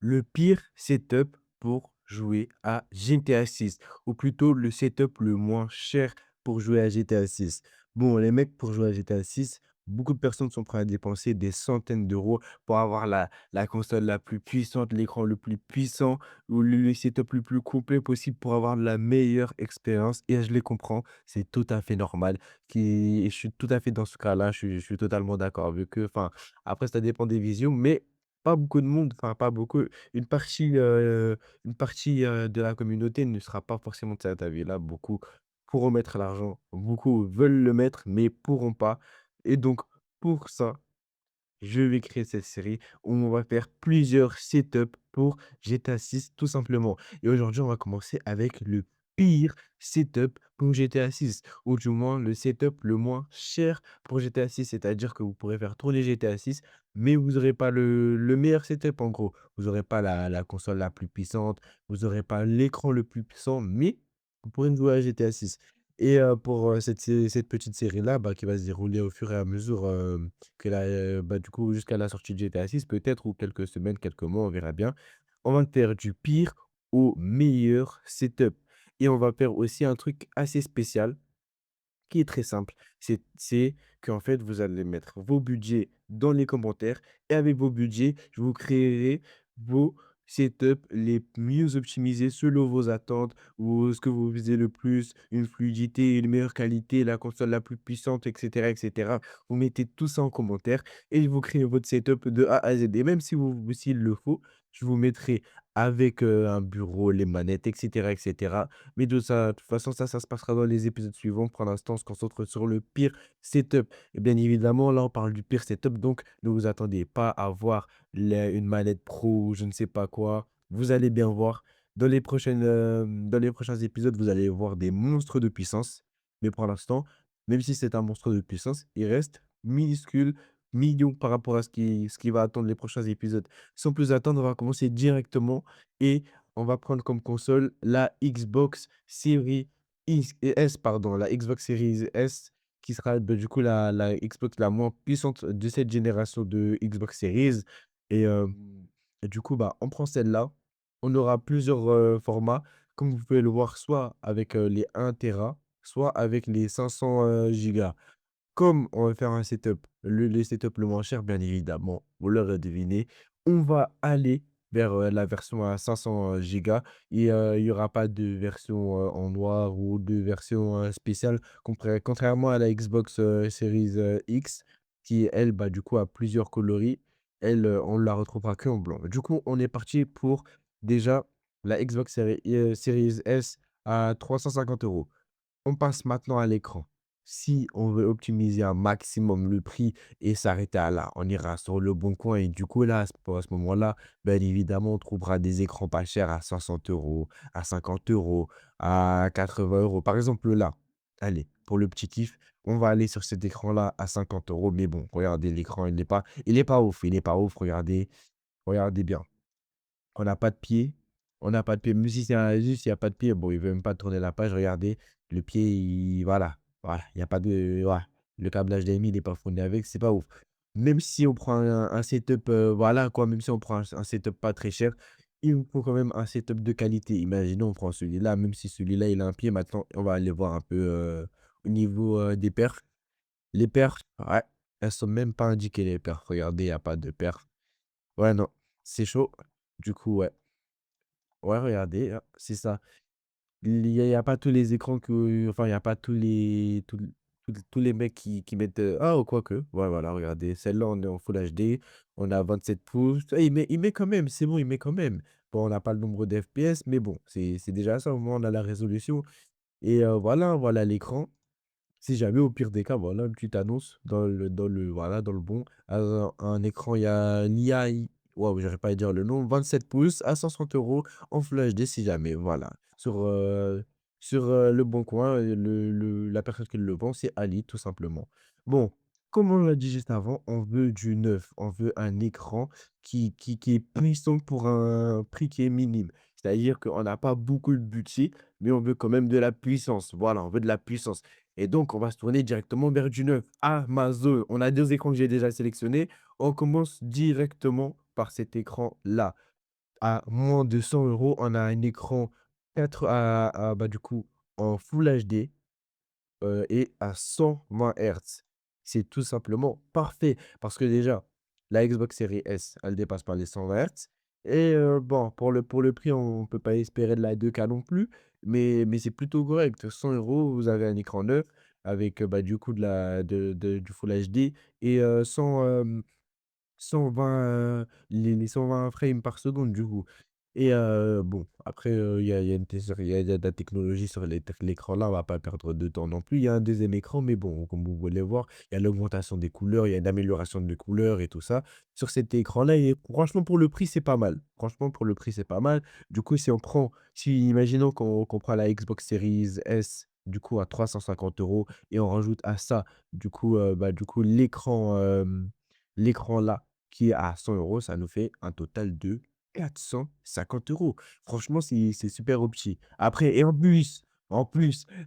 Le pire setup pour jouer à GTA 6 ou plutôt le setup le moins cher pour jouer à GTA 6. Bon, les mecs, pour jouer à GTA 6, beaucoup de personnes sont prêts à dépenser des centaines d'euros pour avoir la console la plus puissante, l'écran le plus puissant ou le setup le plus complet possible pour avoir la meilleure expérience. Et je les comprends, c'est tout à fait normal. Je suis tout à fait dans ce cas-là, je suis totalement d'accord. Vu que, enfin, après, ça dépend des visions, mais pas beaucoup de monde, enfin, pas beaucoup, une partie de la communauté ne sera pas forcément de cet avis-là. Beaucoup pourront mettre l'argent, beaucoup veulent le mettre, mais pourront pas. Et donc, pour ça, je vais créer cette série où on va faire plusieurs setups pour GTA 6 tout simplement. Et aujourd'hui, on va commencer avec le pire setup pour GTA 6, ou du moins le setup le moins cher pour GTA 6. C'est-à-dire que vous pourrez faire tourner GTA 6, mais vous n'aurez pas le meilleur setup en gros. Vous n'aurez pas la console la plus puissante, vous n'aurez pas l'écran le plus puissant, mais vous pourrez jouer à GTA 6. Et pour cette petite série-là, bah, qui va se dérouler au fur et à mesure que bah, du coup, jusqu'à la sortie de GTA 6 peut-être, ou quelques semaines, quelques mois, on verra bien. On va faire du pire au meilleur setup. Et on va faire aussi un truc assez spécial qui est très simple. C'est qu'en fait, vous allez mettre vos budgets dans les commentaires et avec vos budgets, je vous créerai vos setups les mieux optimisés selon vos attentes ou ce que vous visez le plus, une fluidité, une meilleure qualité, la console la plus puissante, et cetera, et cetera. Vous mettez tout ça en commentaire et vous créez votre setup de A à Z. Et même s'il le faut, je vous mettrai avec, un bureau, les manettes, et cetera. Mais de toute façon, ça se passera dans les épisodes suivants. Pour l'instant, on se concentre sur le pire setup. Et bien évidemment, là, on parle du pire setup, donc ne vous attendez pas à voir une manette pro ou je ne sais pas quoi. Vous allez bien voir. Dans les prochains épisodes, vous allez voir des monstres de puissance. Mais pour l'instant, même si c'est un monstre de puissance, il reste minuscule, mignon par rapport à ce qui va attendre les prochains épisodes. Sans plus attendre, on va commencer directement et on va prendre comme console la Xbox Series S, pardon, la Xbox Series S qui sera, bah, du coup la Xbox la moins puissante de cette génération de Xbox Series. Et du coup, bah, on prend celle-là. On aura plusieurs, formats, comme vous pouvez le voir, soit avec, les 1 téra, soit avec les 500, gigas. Comme on va faire un setup, le setup le moins cher, bien évidemment, vous l'aurez deviné, on va aller vers, la version à 500 gigas et il y aura pas de version, en noir ou de version, spéciale contrairement à la Xbox, Series, X qui elle, bah, du coup, a plusieurs coloris. Elle, on la retrouvera que en blanc. Du coup, on est parti pour déjà la Xbox Series S à 350 €. On passe maintenant à l'écran. Si on veut optimiser un maximum le prix et s'arrêter à là, on ira sur Le Bon Coin et du coup là, à ce moment-là, bien évidemment, on trouvera des écrans pas chers à 60 €, à 50 €, à 80 €. Par exemple là, allez, pour le petit kiff, on va aller sur cet écran-là à 50 €. Mais bon, regardez l'écran, il est pas ouf, il est pas ouf, regardez bien. On n'a pas de pied, on n'a pas de pied. Même si c'est un juste, il y a pas de pied, bon, il veut même pas tourner la page, regardez, le pied, voilà, il y a pas de voilà, le câble HDMI, il est pas fourni avec, c'est pas ouf. Même si on prend un setup, voilà quoi, même si on prend un setup pas très cher, il nous faut quand même un setup de qualité. Imaginons, on prend celui-là, même si celui-là, il a un pied, maintenant, on va aller voir un peu, au niveau, des perfs. Les perfs, ouais, elles sont même pas indiquées les perfs, regardez, il y a pas de perfs. Ouais, non, c'est chaud. Du coup, ouais. Ouais, regardez, c'est ça. Il y a pas tous les écrans enfin, il y a pas tous les mecs qui mettent, ah, quoique, ouais, voilà, regardez, celle-là, on est en full HD, on a 27 pouces. Ah, il met quand même, c'est bon, il met quand même. Bon, on n'a pas le nombre d'FPS, mais bon, c'est déjà ça, au moins, on a la résolution et voilà l'écran. Si jamais, au pire des cas, voilà, une petite annonce voilà, dans le bon. Un écran, il y a l'IA, waouh, j'arrive pas à dire le nom, 27 pouces à 500 € en Full HD si jamais, voilà. Sur Leboncoin, la personne qui le vend, c'est Ali, tout simplement. Bon, comme on l'a dit juste avant, on veut du neuf, on veut un écran qui est puissant pour un prix qui est minime. C'est-à-dire qu'on n'a pas beaucoup de budget, mais on veut quand même de la puissance. Voilà, on veut de la puissance. Et donc, on va se tourner directement vers du neuf. Amazon, on a 2 écrans que j'ai déjà sélectionnés. On commence directement par cet écran-là. À moins de 100 euros, on a un écran 4 bah, du coup, en Full HD, et à 120 Hz. C'est tout simplement parfait parce que déjà, la Xbox Series S, elle dépasse pas les 120 Hz et bon, pour le prix, on ne peut pas espérer de la 2K non plus, mais c'est plutôt correct. 100 euros, vous avez un écran neuf avec, bah, du coup, du Full HD et 120, les 120 frames par seconde, du coup et bon, après, il y a une té il y a de la technologie sur l'écran là, on va pas perdre de temps non plus. Il y a un deuxième écran, mais bon, comme vous pouvez le voir, il y a l'augmentation des couleurs, il y a une amélioration des couleurs et tout ça. Sur cet écran-là et franchement, pour le prix, c'est pas mal. Franchement, pour le prix, c'est pas mal. Du coup, si imaginons qu'on prend la Xbox Series S, du coup, à 350 euros et on rajoute à ça, du coup, bah, du coup, l'écran là, qui est à 100 euros, ça nous fait un total de 450 euros. Franchement, c'est super opti. Après et en plus,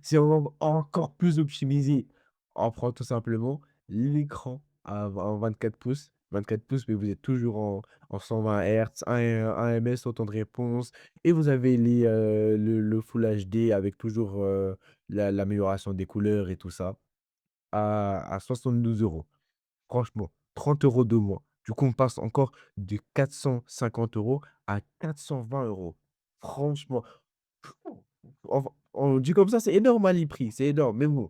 si on veut encore plus optimiser, on prend tout simplement l'écran en 24 pouces. 24 pouces, mais vous êtes toujours en 120 Hz, 1 ms au temps de réponse et vous avez le full HD avec toujours, l'amélioration des couleurs et tout ça à 72 euros. Franchement, 30 euros de moins. Du coup, on passe encore de 450 euros à 420 euros. Franchement, on dit comme ça, c'est énorme, à les prix, c'est énorme. Mais bon,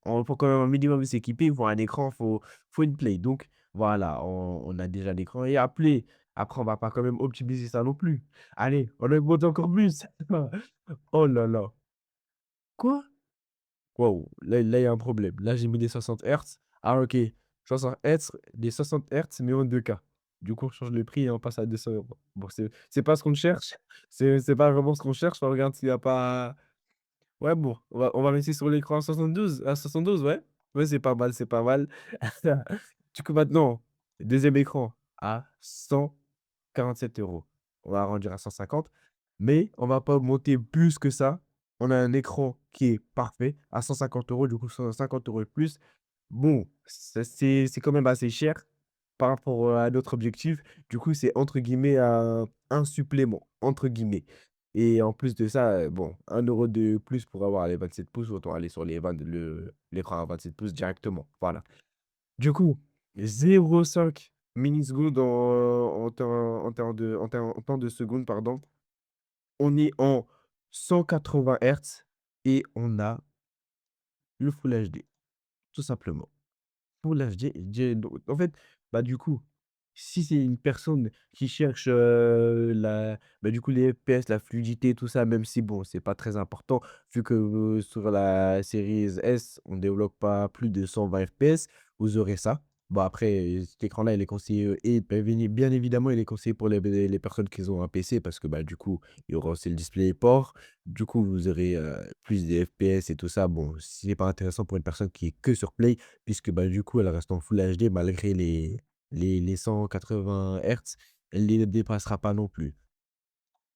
on faut quand même un minimum s'équiper. Il faut un écran, faut une Play. Donc voilà, on a déjà l'écran et appelé. Après, on va pas quand même optimiser ça non plus. Allez, on augmente encore plus. Oh là là. Quoi? Waouh, là, il y a un problème. Là, j'ai mis des 60 Hz. Ah OK, 60 Hz, des 60 Hz, mais en 2K. Du coup, on change le prix et on passe à 200 euros. Bon, c'est pas ce qu'on cherche. C'est pas vraiment ce qu'on cherche. On regarde s'il y a pas ouais, bon, on va rester sur l'écran à 72, ouais. Ouais, c'est pas mal, c'est pas mal. Du coup, maintenant, deuxième écran à 147 euros. On va arrondir à 150, mais on va pas augmenter plus que ça. On a un écran qui est parfait à 150 euros, du coup 150 euros de plus. Bon, ça c'est quand même assez cher par rapport, à notre objectif. Du coup, c'est entre guillemets «un supplément» entre guillemets et en plus de ça, bon, 1 € de plus pour avoir les 27 pouces, autant aller sur l'écran à 27 pouces directement, voilà. Du coup, 0,5 millisecondes en temps de seconde, pardon. On est en 180 Hz et on a le Full HD, tout simplement. Full HD, donc en fait, bah, du coup, si c'est une personne qui cherche, du coup, les FPS, la fluidité, tout ça, même si bon, c'est pas très important vu que, sur la série S, on développe pas plus de 120 FPS, vous aurez ça. Bon après, cet écran-là, il est conseillé, et bien évidemment, il est conseillé pour les personnes qui ont un PC parce que, bah, du coup, il y aura aussi le DisplayPort. Du coup, vous aurez, plus de FPS et tout ça. Bon, c'est pas intéressant pour une personne qui est que sur Play puisque, bah, du coup, elle reste en full HD malgré les 180 Hz, elle les dépassera pas non plus.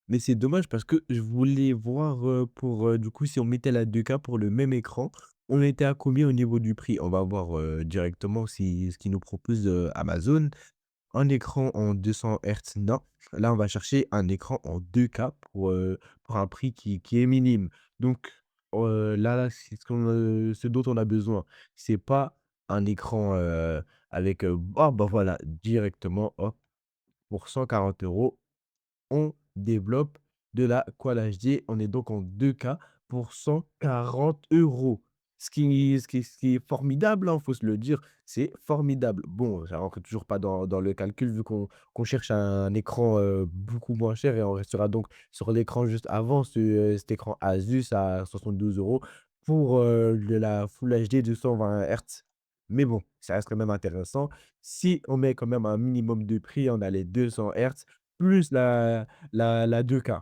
Mais c'est dommage parce que je voulais voir, pour, du coup, si on mettait la 2K pour le même écran, on était à combien au niveau du prix? On va voir, directement ce qu'ils nous propose, Amazon. Un écran en 200 Hz, non. Là, on va chercher un écran en 2K pour un prix qui est minime. Donc, là, c'est ce dont on a besoin. C'est pas un écran, avec, ah, bah, voilà, directement, hop, pour 140 euros on développe de la Quad HD. On est donc en 2K pour 140 euros. Ce qui est formidable, hein, faut se le dire, c'est formidable. Bon, ça rentre toujours pas dans le calcul vu qu'on cherche un écran, beaucoup moins cher et on restera donc sur l'écran juste avant cet écran Asus à 72 euros pour, de la Full HD de 120 Hz. Mais bon, ça reste quand même intéressant. Si on met quand même un minimum de prix, on a les 200 Hz plus la 2K,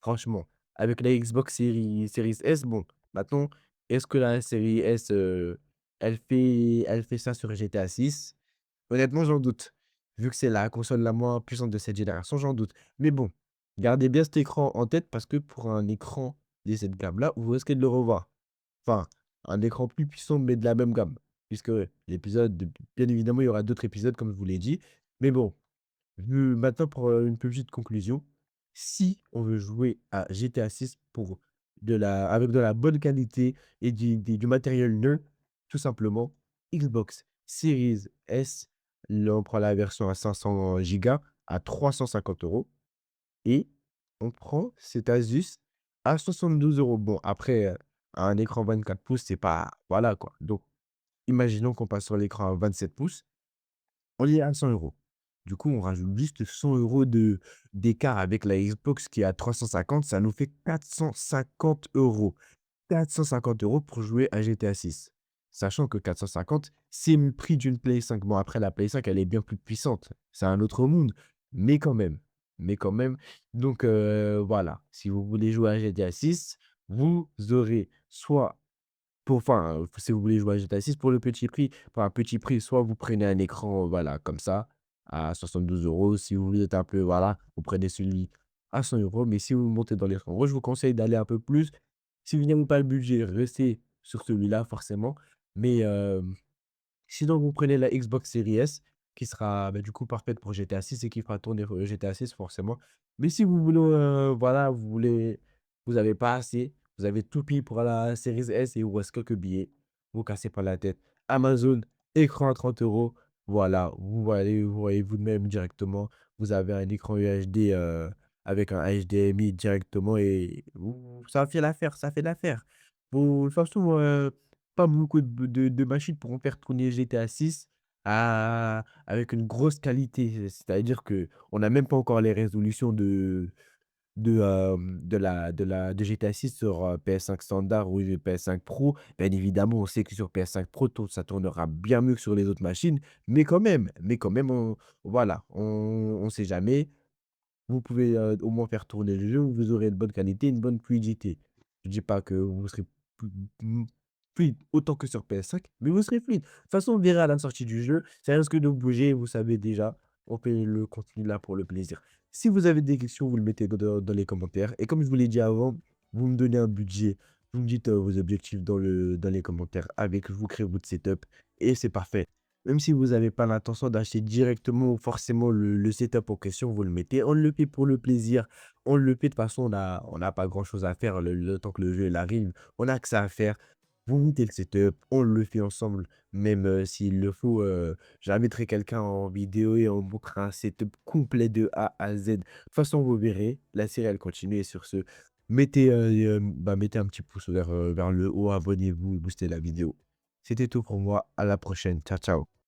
franchement. Avec la Xbox Series S, bon, maintenant, est-ce que la série S, elle fait ça sur GTA 6? Honnêtement, j'en doute. Vu que c'est la console la moins puissante de cette génération, j'en doute. Mais bon, gardez bien cet écran en tête parce que pour un écran de cette gamme-là, vous risquez de le revoir. Enfin, un écran plus puissant, mais de la même gamme. Puisque l'épisode, bien évidemment, il y aura d'autres épisodes, comme je vous l'ai dit. Mais bon. Maintenant pour, une petite conclusion, si on veut jouer à GTA 6 pour de la avec de la bonne qualité et du matériel neuf, tout simplement, Xbox Series S, là, on prend la version à 500 gigas à 350 € et on prend cet Asus à 72 €. Bon après, un écran 24 pouces, c'est pas voilà quoi. Donc imaginons qu'on passe sur l'écran à 27 pouces. On y est à 100 €. Du coup, on rajoute juste 100 € d'écart avec la Xbox qui est à 350, ça nous fait 450 €. 450 € pour jouer à GTA 6. Sachant que 450, c'est le prix d'une Play 5. Bon, après, la Play 5, elle est bien plus puissante. C'est un autre monde, mais quand même. Mais quand même. Donc, voilà. Si vous voulez jouer à GTA 6, vous aurez soit si vous voulez jouer à GTA 6 pour le petit prix, pour un petit prix, soit vous prenez un écran, voilà, comme ça, à 72 €. Si vous êtes un peu, voilà, vous prenez celui à 100 €. Mais si vous montez dans les euros, je vous conseille d'aller un peu plus. Si vous n'avez pas le budget, restez sur celui-là, forcément. Mais, sinon, vous prenez la Xbox Series S qui sera, bah, du coup, parfaite pour GTA 6 et qui fera tourner, GTA 6 forcément. Mais si vous voulez, voilà, vous avez pas assez, vous avez tout pris pour la Series S et il vous reste quelques billets, vous cassez pas la tête. Amazon, écran à 30 €, voilà, vous voyez vous-même directement. Vous avez un écran UHD, avec un HDMI directement et vous ça fait l'affaire, ça fait l'affaire. Bon, de toute façon, pas beaucoup de machines pourront faire tourner GTA 6 avec une grosse qualité. C'est-à-dire qu'on n'a même pas encore les résolutions de GTA 6 sur, PS5 standard ou PS5 Pro. Bien évidemment, on sait que sur PS5 Pro, ça tournera bien mieux que sur les autres machines, mais quand même, voilà, on sait jamais. Vous pouvez, au moins faire tourner le jeu, vous aurez une bonne qualité, une bonne fluidité. Je dis pas que vous serez plus mmh, fluide autant que sur PS5, mais vous serez fluide. De toute façon, on verra à la sortie du jeu, ça risque de bouger, vous savez déjà, on fait le contenu là pour le plaisir. Si vous avez des questions, vous le mettez dans les commentaires et comme je vous l'ai dit avant, vous me donnez un budget, vous me dites, vos objectifs dans les commentaires avec, je vous crée votre setup et c'est parfait. Même si vous avez pas l'intention d'acheter directement forcément le setup en question, vous le mettez. On le fait pour le plaisir. On le fait de toute façon, on n'a pas grand-chose à faire le temps que le jeu il arrive. On a que ça à faire. Vous mettez le setup, on le fait ensemble, même, s'il le faut, j'inviterai quelqu'un en vidéo et on montrera un setup complet de A à Z. De toute façon, vous verrez, la série elle continue et sur ce, mettez un petit pouce vers le haut, abonnez-vous, boostez la vidéo. C'était tout pour moi, à la prochaine. Ciao, ciao.